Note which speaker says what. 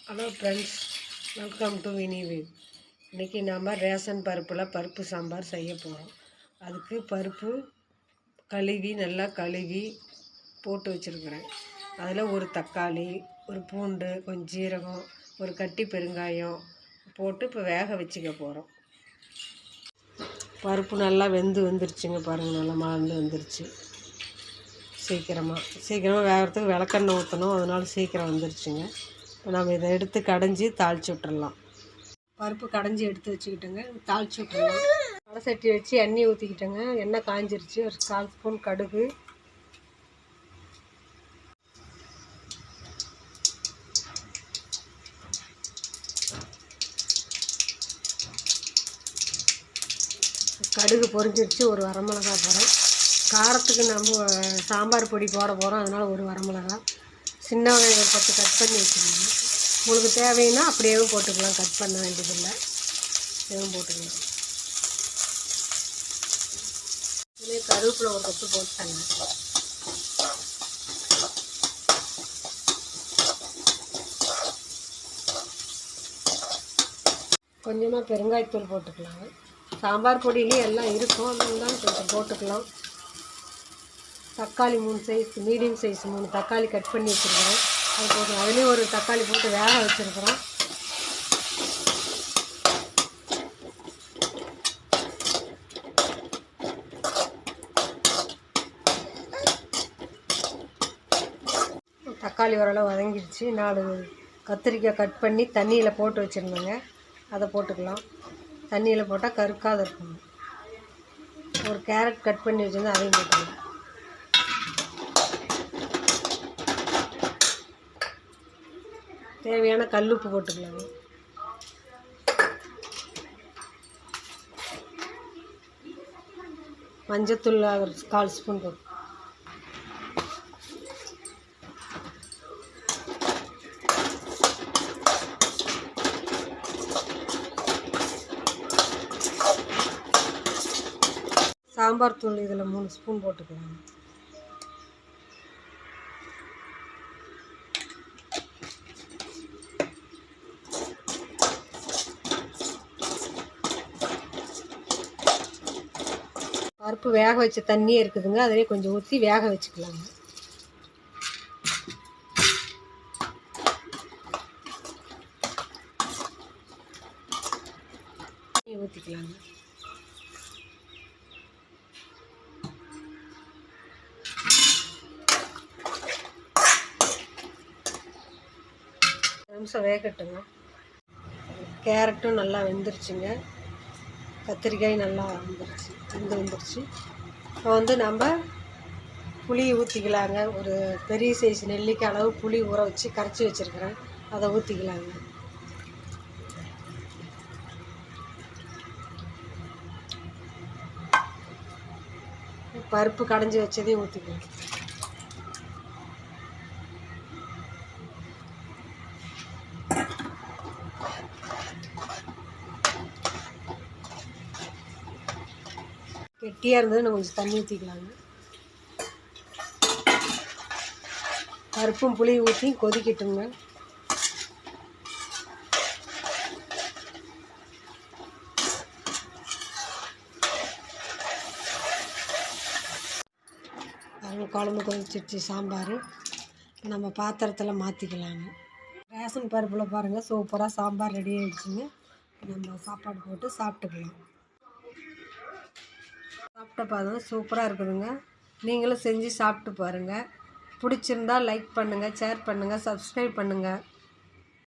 Speaker 1: Hello friends, welcome to Vinivi. இன்றைக்கி நாம் ration பருப்பில் பருப்பு சாம்பார் செய்ய போகிறோம். அதுக்கு பருப்பு நல்லா கழுவி போட்டு வச்சுருக்கிறேன். அதில் ஒரு தக்காளி, ஒரு பூண்டு, கொஞ்சம் ஜீரகம், ஒரு கட்டி பெருங்காயம் போட்டு இப்போ வேக வச்சுக்க போகிறோம். பருப்பு நல்லா வந்துருச்சுங்க. பாருங்கள், நல்லா மலர்ந்து வந்துருச்சு. சீக்கிரமாக வேகிறதுக்கு விளக்கெண்ணெய் ஊற்றணும், அதனால சீக்கிரம் வந்துருச்சுங்க. இப்போ நம்ம இதை எடுத்து கடைஞ்சி தாளித்து விட்டுறலாம். பருப்பு கடைஞ்சி எடுத்து வச்சுக்கிட்டோங்க, தாளித்து விட்டுறலாம். வடை சட்டி வச்சு எண்ணெய் ஊற்றிக்கிட்டோங்க. எண்ணெய் காஞ்சிருச்சு. ஒரு 1/4 ஸ்பூன் கடுகு, பொரிஞ்சிருச்சு. ஒரு வரமிளகா போகிறோம். காரத்துக்கு நம்ம சாம்பார் பொடி போட போகிறோம், அதனால் ஒரு வரமிளகா. சின்ன வெங்காயம் 10 கட் பண்ணி வச்சுக்கோங்க. உங்களுக்கு தேவைன்னா அப்படியே போட்டுக்கலாம், கட் பண்ண வேண்டியதில்லை, எதுவும் போட்டுக்கலாம். இதுலேயே கருவேப்பிலை ஒரு கப்பு போட்டாங்க. கொஞ்சமாக பெருங்காயத்தூள் போட்டுக்கலாங்க. சாம்பார் பொடியிலேயே எல்லாம் இருக்கும், அதனால கொஞ்சம் போட்டுக்கலாம். தக்காளி 3 சைஸ், மீடியம் சைஸ் 3 தக்காளி கட் பண்ணி வச்சுருக்கிறோம். அது போட்டு அதுலேயும் ஒரு தக்காளி போட்டு வேக வச்சுருக்கிறோம். தக்காளி ஓரளவு வதங்கிடுச்சு. 4 கத்திரிக்காய் கட் பண்ணி தண்ணியில் போட்டு வச்சுருந்தேங்க, அதை போட்டுக்கலாம். தண்ணியில் போட்டால் கருக்காத இருக்கும். ஒரு கேரட் கட் பண்ணி வச்சுருந்தேன், அதையும் போட்டுக்கலாம். தேவையான கல்லுப்பு போட்டுக்கலாங்க. மஞ்சத்தூள் 1/4 ஸ்பூன் போட்டு. சாம்பார் தூள் இதில் 3 ஸ்பூன் போட்டுக்கலாம். பருப்பு வேக வச்ச தண்ணியே இருக்குதுங்க, அதிலே கொஞ்சம் ஊற்றி வேக வச்சுக்கலாங்க. ஊற்றிக்கலாங்க. நிமிஷம் வேகட்டுங்க. கேரட்டும் நல்லா வெந்துருச்சுங்க. கத்திரிக்காய் நல்லா வந்துருச்சு. இப்போ நம்ம புளி ஊற்றிக்கலாங்க. ஒரு பெரிய சைஸ் நெல்லிக்காய் அளவு புளி ஊற வச்சு கரைச்சி வச்சுருக்கிறேன், அதை ஊற்றிக்கலாங்க. பருப்பு கடைஞ்சி வச்சதையும் ஊற்றிக்கலாம். கெட்டியாக இருந்தது நம்ம கொஞ்சம் தண்ணி ஊற்றிக்கலாங்க. பருப்பும் புளி ஊற்றி கொதிக்கட்டுங்க. குழம்பு கொதிச்சிடுச்சு. சாம்பார் நம்ம பாத்திரத்தில் மாற்றிக்கலாங்க. ரேஷன் பருப்பில் பாருங்கள், சூப்பராக சாம்பார் ரெடி ஆகிடுச்சுங்க. நம்ம சாப்பாடு போட்டு சாப்பிட்டுக்கலாம். சாப்பிட்ட பாருங்கள், சூப்பராக இருக்குதுங்க. நீங்களும் செஞ்சு சாப்பிட்டு பாருங்கள். பிடிச்சிருந்தா லைக் பண்ணுங்கள், ஷேர் பண்ணுங்கள், சப்ஸ்கிரைப் பண்ணுங்கள்.